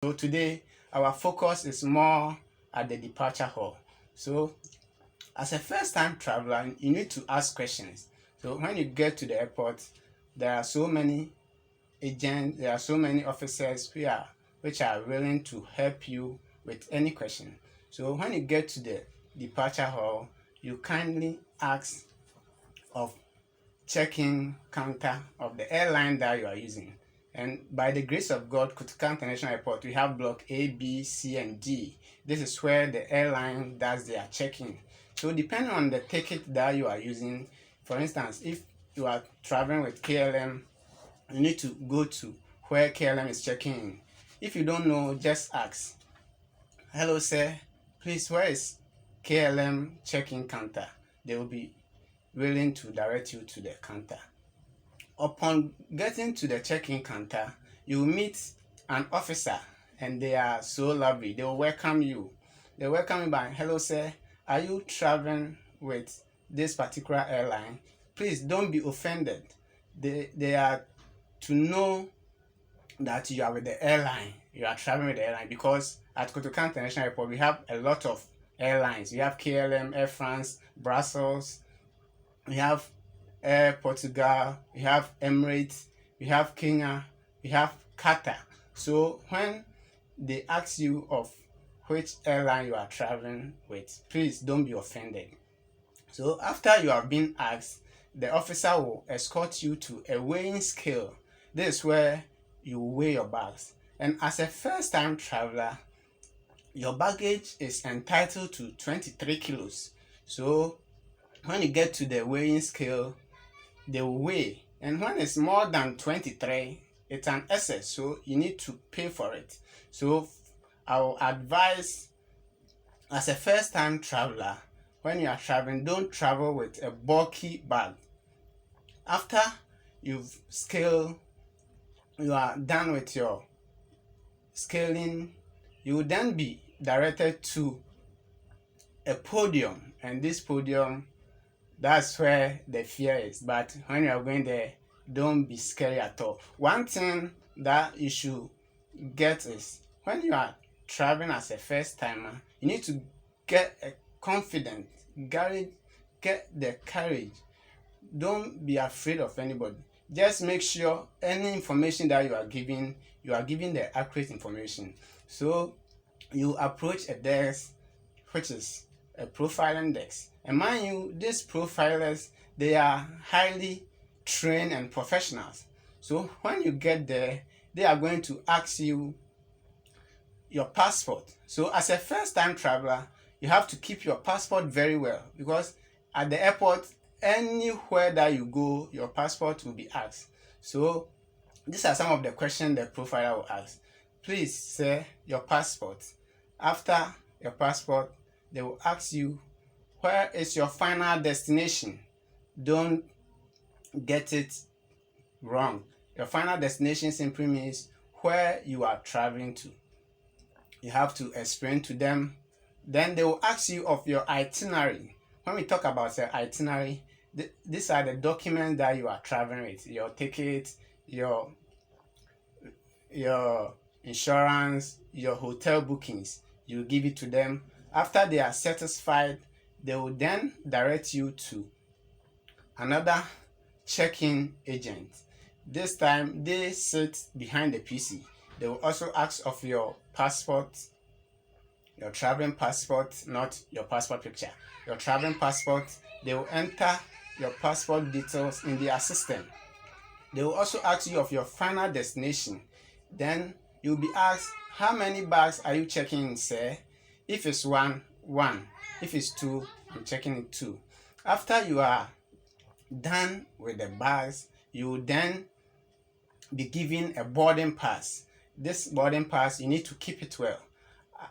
So today our focus is more at the departure hall. So as a first time traveler, you need to ask questions. So when you get to the airport, there are so many agents, there are so many officers which are willing to help you with any question. So when you get to the departure hall, you kindly ask of check-in counter of the airline that you are using. And by the grace of God, Kotoka International Airport, we have block A, B, C, and D. This is where the airline does their check-in. So depending on the ticket that you are using, for instance, if you are traveling with KLM, you need to go to where KLM is checking in. If you don't know, just ask, "Hello sir, please where is KLM check-in counter?" They will be willing to direct you to the counter. Upon getting to the check-in counter, you will meet an officer and they are so lovely. They will welcome you. They welcome you by, "Hello sir, are you traveling with this particular airline?" Please don't be offended. They are to know that you are with the airline, you are traveling with the airline, because at Kotoka International Airport we have a lot of airlines. We have KLM, Air France, Brussels, we have Air Portugal, we have Emirates, we have Kenya, we have Qatar. So when they ask you of which airline you are traveling with, please don't be offended. So after you have been asked, the officer will escort you to a weighing scale. This is where you weigh your bags. And as a first time traveler, your baggage is entitled to 23 kilos. So when you get to the weighing scale, they will weigh. And when it's more than 23, it's an excess. So you need to pay for it. So I will advise, as a first time traveler, when you are traveling, don't travel with a bulky bag. After you've scaled, you are done with your scaling, you will then be directed to a podium, and this podium, that's where the fear is. But when you are going there, don't be scary at all. One thing that you should get is, when you are traveling as a first timer, you need to get a confident, get the courage. Don't be afraid of anybody. Just make sure any information that you are giving the accurate information. So you approach a desk, which is a profiling desk. And mind you, these profilers, they are highly trained and professionals. So when you get there, they are going to ask you your passport. So as a first time traveler, you have to keep your passport very well, because at the airport, anywhere that you go, your passport will be asked. So these are some of the questions the profiler will ask. "Please sir, your passport." After your passport, they will ask you, "Where is your final destination?" Don't get it wrong. Your final destination simply means where you are traveling to. You have to explain to them. Then they will ask you of your itinerary. When we talk about the itinerary, these are the documents that you are traveling with: your ticket, your insurance, your hotel bookings. You give it to them. After they are satisfied, they will then direct you to another check-in agent. This time they sit behind the PC. They will also ask of your passport, your traveling passport, not your passport picture, your traveling passport. They will enter your passport details in their system. They will also ask you of your final destination. Then you'll be asked, "How many bags are you checking in, sir?" If it's one, one. If it's two, I'm checking in two. After you are done with the bags, you will then be given a boarding pass. This boarding pass, you need to keep it well.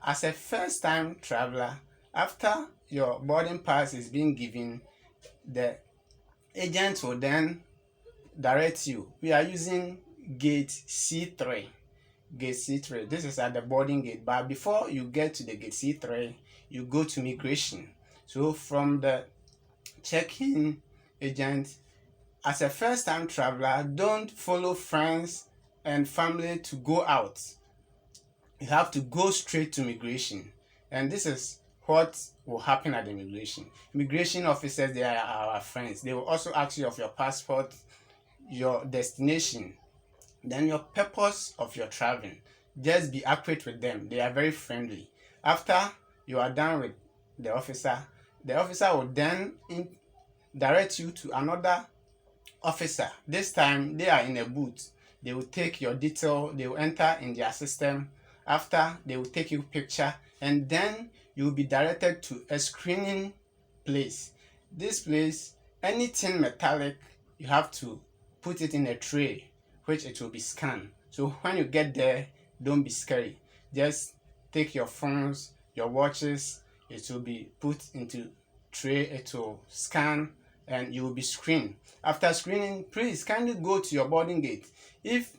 As a first time traveler, after your boarding pass is being given, the agent will then direct you. We are using gate C3. Gate C3. This is at the boarding gate. But before you get to the gate C3, you go to migration. So from the check-in agent, as a first-time traveler, don't follow friends and family to go out. you have to go straight to immigration. And this is what will happen at the immigration. Immigration officers, they are our friends. They will also ask you of your passport, your destination, then your purpose of your traveling. Just be accurate with them. They are very friendly. After you are done with the officer will then direct you to another officer. This time they are in a booth. They will take your detail, they will enter in their system. After, they will take your picture, and then you will be directed to a screening place. This place, anything metallic, you have to put it in a tray, which it will be scanned. So when you get there, don't be scary. Just take your phones, your watches, it will be put into tray, it will scan, and you will be screened. After screening, please kindly go to your boarding gate. If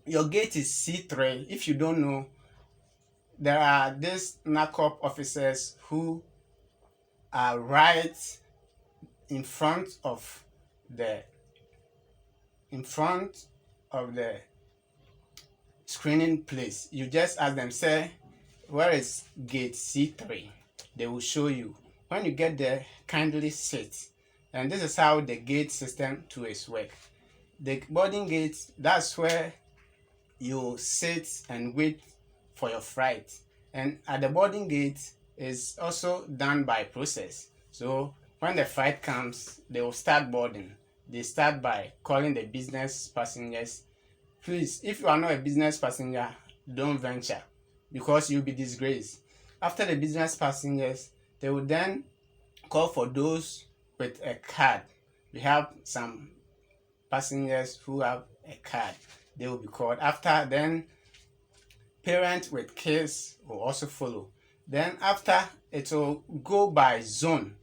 your gate is C3, if you don't know, there are these NACOP officers who are right in front of the screening place. You just ask them, say, where is gate C3? They will show you. When you get there, kindly sit. And this is how the gate system too is work. The boarding gate, that's where you sit and wait for your flight. And at the boarding gate is also done by process. So when the flight comes, they will start boarding. They start by calling the business passengers. Please, if you are not a business passenger, don't venture, because you'll be disgraced. After the business passengers, they will then call for those with a card. We have some passengers who have a card. They will be called. After, then parents with kids will also follow. Then after, it will go by zone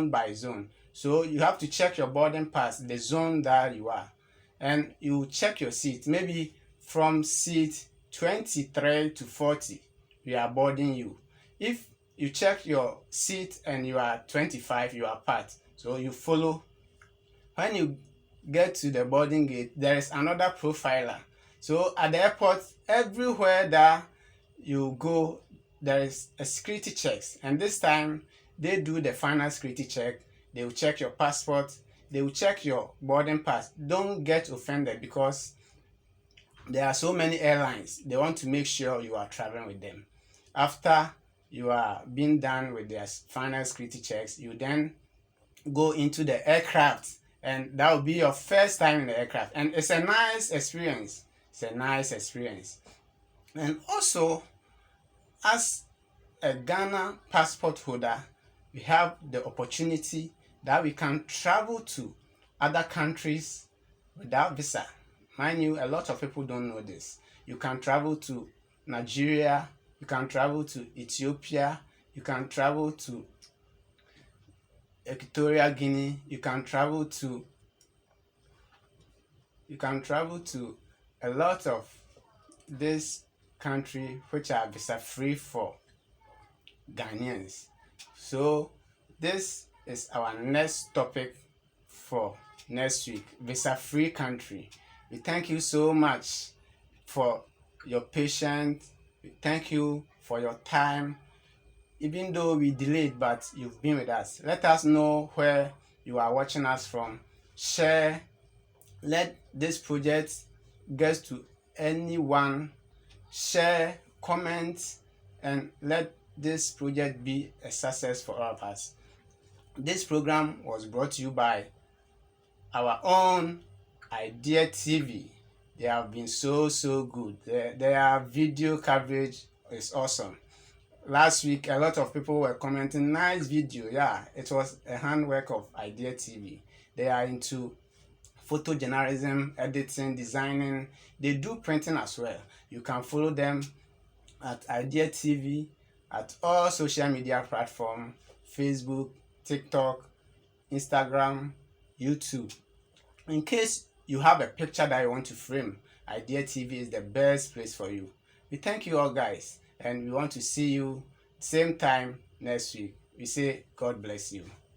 by zone. So you have to check your boarding pass, the zone that you are, and you check your seat. Maybe from seat 23 to 40, we are boarding you. If you check your seat and you are 25, you are part. So you follow. When you get to the boarding gate, there is another profiler. So at the airport, everywhere that you go, there is a security checks, and this time they do the final security check. They will check your passport, they will check your boarding pass. Don't get offended, because there are so many airlines. They want to make sure you are traveling with them. After you are being done with their final security checks, you then go into the aircraft, and that will be your first time in the aircraft, and it's a nice experience. And also, as a Ghana passport holder, we have the opportunity that we can travel to other countries without visa. Mind you, a lot of people don't know this. You can travel to Nigeria, you can travel to Ethiopia, you can travel to Equatorial Guinea, you can travel to a lot of this country which are visa free for Ghanaians. So this is our next topic for next week, visa free country. We thank you so much for your patience. We thank you for your time. Even though we delayed, but you've been with us. Let us know where you are watching us from. Share. Let this project get to anyone. Share, comment, and let this project be a success for all of us. This program was brought to you by our own Idea TV. They have been so good. Their video coverage is awesome. Last week, a lot of people were commenting, nice video. Yeah, it was a handwork of Idea TV. They are into photo journalism, editing, designing. They do printing as well. You can follow them at Idea TV at all social media platforms: Facebook, TikTok, Instagram, YouTube. In case you have a picture that you want to frame, Idea TV is the best place for you. We thank you all, guys, and we want to see you same time next week. We say God bless you.